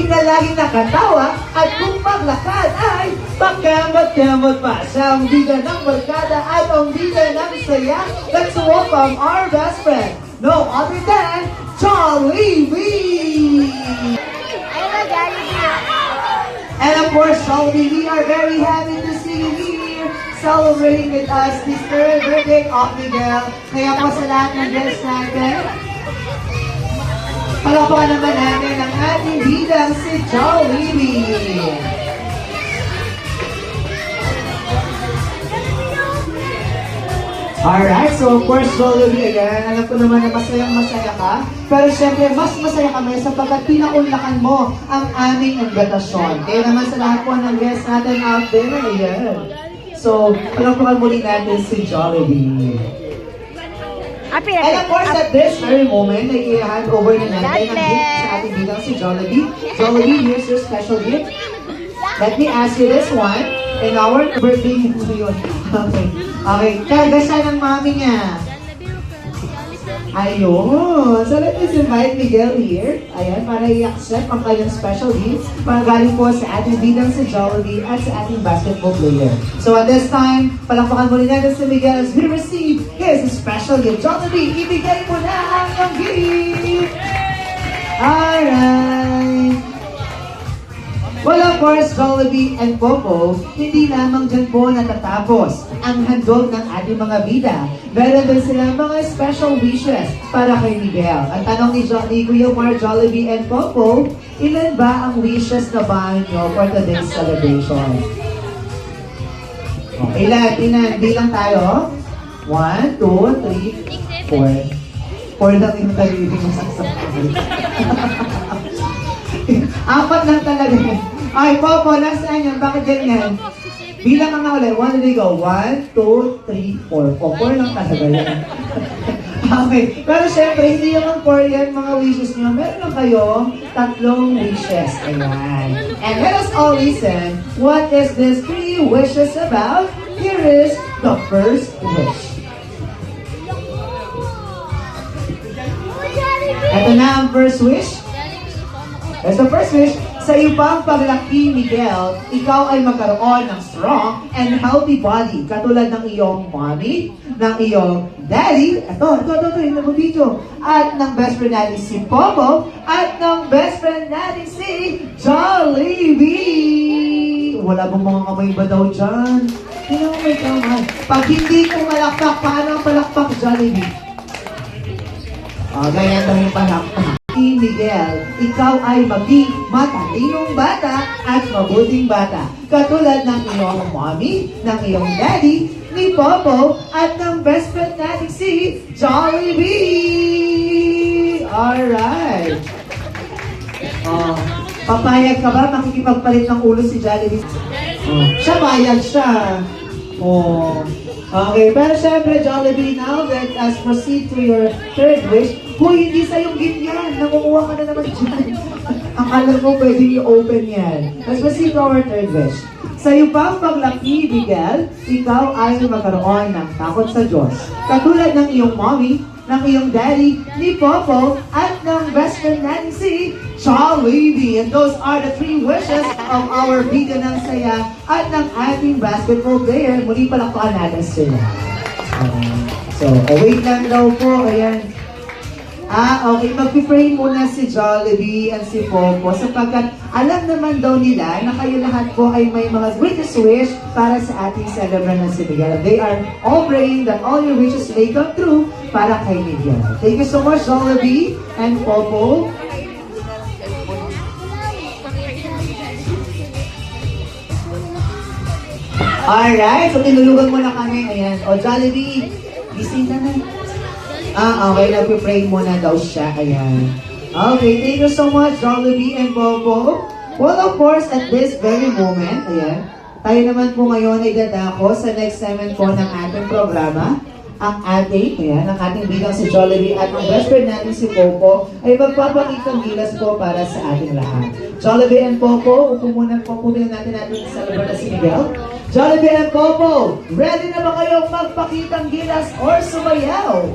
na laging nakatawa at kung maglakad ay pagkamot-kamot pa. Siya ang bida ng barkada at ang bida ng saya. Let's welcome our best friend, no other than Jollibee! Hello, Jollibee! And of course, Jollibee, we are very happy to see you here celebrating with us this third birthday of Miguel. Kaya po sa lahat ng guests natin, palapakan naman natin ang ating bidang si Jollibee. Alright, so of course, Jollibee, again, alam ko naman na masayang-masaya ka. Pero syempre, mas masaya kami sapagkat pinaunlakan mo ang aming imbitasyon. Kaya naman sa lahat po ng guests natin out there, ayan. So, palapakan muli natin si Jollibee. And of course, at this very moment, i-hand over na natin ang gift sa ating bidang si Jollibee. Jollibee, here's your special gift. Let me ask you this one. In our birthday mo yun. Okay. Okay. Kaya siya ng mami niya. Ayun. So let us invite Miguel here. Ayan, para i-accept ang kanyang special gift. Para galing po sa ating bidang si Jollibee at sa ating basketball player. So at this time, palakpakan muli natin si Miguel as we receive his special gift. Jollibee, ibigay mo na ang iyong gift! Alright. Well, of course, Jollibee and Popo, hindi lamang dyan po natatapos ang handog ng ating mga bida. Meron din sila mga special wishes para kay Miguel. Ang tanong ni Kuya Mar, Jollibee and Popo, ilan ba ang wishes na bahay nyo for today's celebration? Okay, ilan? Bilang tayo. 1, 2, 3, 4. 4 lang yung tayo yung masaksakan. 4 lang talaga. Ay, Popo, nasaan yan? Bakit ganyan? Bilang ang ulit. 1, they go. 1, 2, 3, 4. 4 lang talaga yan. Okay. Pero syempre, hindi naman 4 yan mga wishes nyo. Meron lang kayong 3 wishes. Ayan. And let us all listen. What is this 3 wishes about? Here is the first wish. Ito na ang first wish. That's the first wish. Sa ibang paglaki, Miguel, ikaw ay magkaroon ng strong and healthy body. Katulad ng iyong mommy, ng iyong daddy, ito, yung nag-video, at ng best friend natin si Popo, at ng best friend natin si Jollibee. Wala bang mga kamay ba daw dyan? Oh my God. Pag hindi ko malakpak, paano ang palakpak, Jollibee? Ganyan daw yung palakpak. Miguel, ikaw ay maging matalinong bata at mabuting bata. Katulad ng iyong mommy, ng iyong daddy, ni Popo, at ng best friend natin si Jollibee! Alright! Papayag ka ba? Makikipagpalit ng ulo si Jollibee? Siya bayag siya. Okay, pero syempre, Jollibee, now let us proceed to your third wish. Hoy, hindi sa yung gift yan. Nangunguha ka na naman dyan. Ang alam mo, pwede i-open yan. Let's proceed to our third wish. Sa iyo pang paglaki, Miguel, ikaw ay magkaroon ng takot sa Diyos. Katulad ng iyong mommy, ng iyong daddy, ni Popo, at ng best friend natin si Jollibee. And those are the 3 wishes of our bida ng saya at ng ating basketball player. Muli palakpakan natin sila. So, wait lang daw po. Ayan. Okay. Mag-pray muna si Jollibee and si Popo sapagkat alam naman daw nila na kayo lahat po ay may mga greatest wish para sa ating celebrant na si Miguel. They are all praying that all your wishes may come true para kay Miguel. Thank you so much, Jollibee and Popo. Alright, so tinulugan mo na kami. Ayan. O, Jollibee, gising na na. Okay, nag-pray muna daw siya. Ayan. Okay, thank you so much, Jollibee and Popo. Well, of course, at this very moment, ayan, tayo naman po ngayon ay dadako sa next segment po ng ating programa. Ang ating bidang si Jollibee at ang best friend natin si Popo ay magpapakitang gilas po para sa ating lahat. Jollibee and Popo, upo muna po natin sa laban na si Miguel. Jollibee and Popo, ready na ba kayong magpakitang gilas or sumayaw?